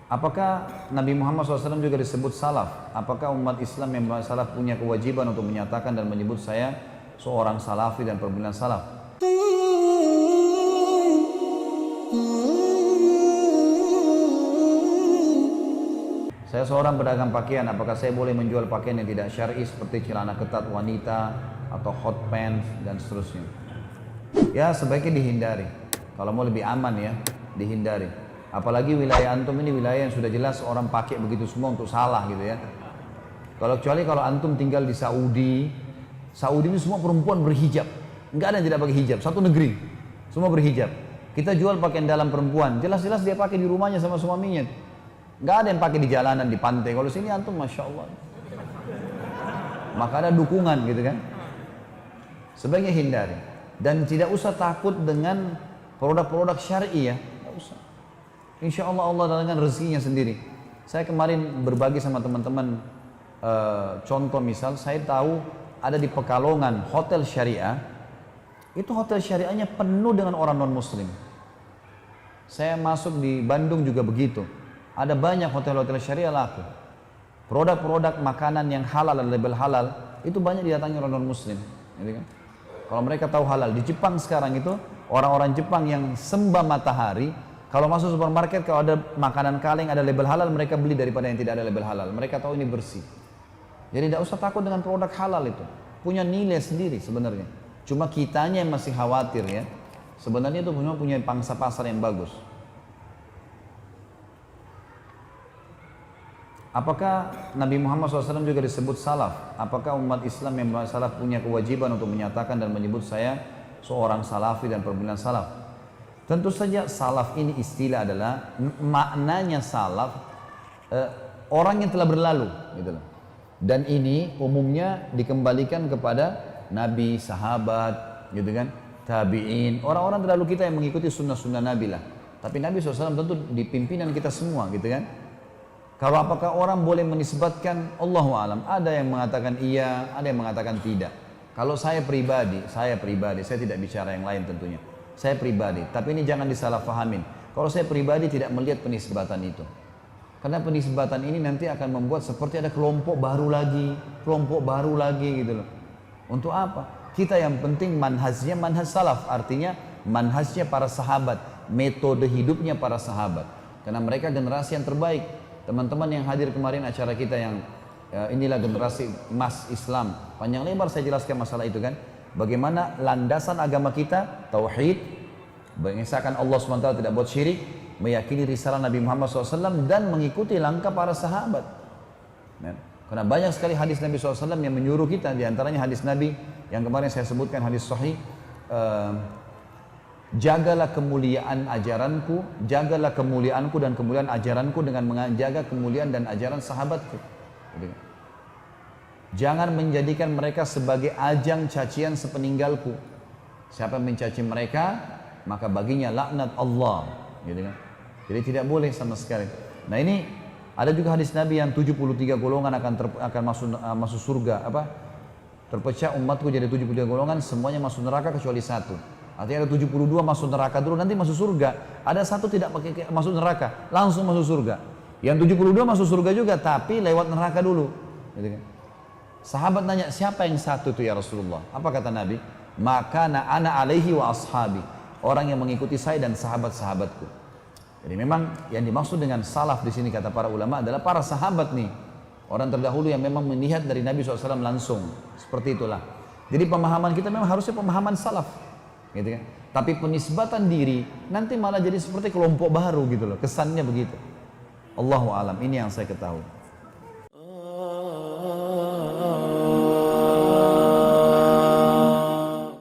Apakah Nabi Muhammad SAW juga disebut salaf? Apakah umat Islam yang salaf punya kewajiban untuk menyatakan dan menyebut saya seorang salafi dan pembela salaf? Saya seorang pedagang pakaian, apakah saya boleh menjual pakaian yang tidak syar'i seperti celana ketat wanita atau hot pants dan seterusnya? Ya, sebaiknya dihindari. Kalau mau lebih aman ya, dihindari. Apalagi wilayah antum ini wilayah yang sudah jelas orang pakai begitu semua untuk salah gitu ya. Kecuali kalau antum tinggal di Saudi, Saudi ini semua perempuan berhijab. Enggak ada yang tidak pakai hijab, satu negeri. Semua berhijab. Kita jual pakaian dalam perempuan, jelas-jelas dia pakai di rumahnya sama suaminya. Enggak ada yang pakai di jalanan, di pantai. Kalau sini antum Masya Allah. Maka ada dukungan gitu kan. Sebaiknya hindari. Dan tidak usah takut dengan produk-produk syar'i ya. Tidak usah. Insya Allah Allah dengan rezekinya sendiri. Saya kemarin berbagi sama teman-teman contoh misal, saya tahu ada di Pekalongan hotel syariah. Itu hotel syariahnya penuh dengan orang non-muslim. Saya masuk di Bandung juga begitu. Ada banyak hotel-hotel syariah laku. Produk-produk makanan yang halal dan label halal itu banyak didatangi orang non-muslim. Gitu kan? Kalau mereka tahu halal. Di Jepang sekarang itu orang-orang Jepang yang sembah matahari, kalau masuk supermarket, kalau ada makanan kaleng, ada label halal, mereka beli daripada yang tidak ada label halal. Mereka tahu ini bersih. Jadi tidak usah takut dengan produk halal itu. Punya nilai sendiri sebenarnya. Cuma kitanya yang masih khawatir ya. Sebenarnya itu punya pangsa pasar yang bagus. Apakah Nabi Muhammad SAW juga disebut salaf? Apakah umat Islam yang salaf punya kewajiban untuk menyatakan dan menyebut saya seorang salafi dan pembela salaf? Tentu saja salaf ini istilah adalah maknanya salaf orang yang telah berlalu gitu loh. Dan ini umumnya dikembalikan kepada Nabi, sahabat gitu kan, tabi'in, orang-orang terdahulu kita yang mengikuti sunnah-sunnah Nabi lah. Tapi Nabi SAW tentu di pimpinan kita semua gitu kan. Kalau apakah orang boleh menisbatkan, Allahu alam, ada yang mengatakan iya, ada yang mengatakan tidak. Kalau saya pribadi, saya tidak bicara yang lain tentunya. Saya pribadi, tapi ini jangan disalahfahamin. Kalau saya pribadi tidak melihat penisbatan itu. Karena penisbatan ini nanti akan membuat seperti ada kelompok baru lagi gitu loh. Untuk apa? Kita yang penting manhajnya manhaj salaf, artinya manhajnya para sahabat, metode hidupnya para sahabat. Karena mereka generasi yang terbaik. Teman-teman yang hadir kemarin acara kita yang inilah generasi emas Islam. Panjang lebar saya jelaskan masalah itu kan. Bagaimana landasan agama kita, tauhid, mengesahkan Allah SWT tidak buat syirik, meyakini risalah Nabi Muhammad SAW dan mengikuti langkah para sahabat. Karena banyak sekali hadis Nabi SAW yang menyuruh kita, diantaranya hadis Nabi yang kemarin saya sebutkan, hadis sahih, jagalah kemuliaan ajaranku, jagalah kemuliaanku dan kemuliaan ajaranku dengan menjaga kemuliaan dan ajaran sahabatku. Jangan menjadikan mereka sebagai ajang cacian sepeninggalku. Siapa yang mencaci mereka, maka baginya laknat Allah. Gitu kan? Jadi tidak boleh sama sekali. Nah ini ada juga hadis Nabi yang 73 golongan akan masuk surga. Terpecah umatku jadi 73 golongan, semuanya masuk neraka kecuali satu. Artinya ada 72 masuk neraka dulu, nanti masuk surga. Ada satu tidak pakai masuk neraka, langsung masuk surga. Yang 72 masuk surga juga, tapi lewat neraka dulu. Gitu kan? Sahabat nanya, siapa yang satu itu ya Rasulullah? Apa kata Nabi? Maka ana alaihi wa ashabi. Orang yang mengikuti saya dan sahabat-sahabatku. Jadi memang yang dimaksud dengan salaf di sini kata para ulama adalah para sahabat nih. Orang terdahulu yang memang melihat dari Nabi SAW langsung. Seperti itulah. Jadi pemahaman kita memang harusnya pemahaman salaf. Gitu kan? Tapi penisbatan diri nanti malah jadi seperti kelompok baru gitu loh. Kesannya begitu. Allahu alam, ini yang saya ketahui.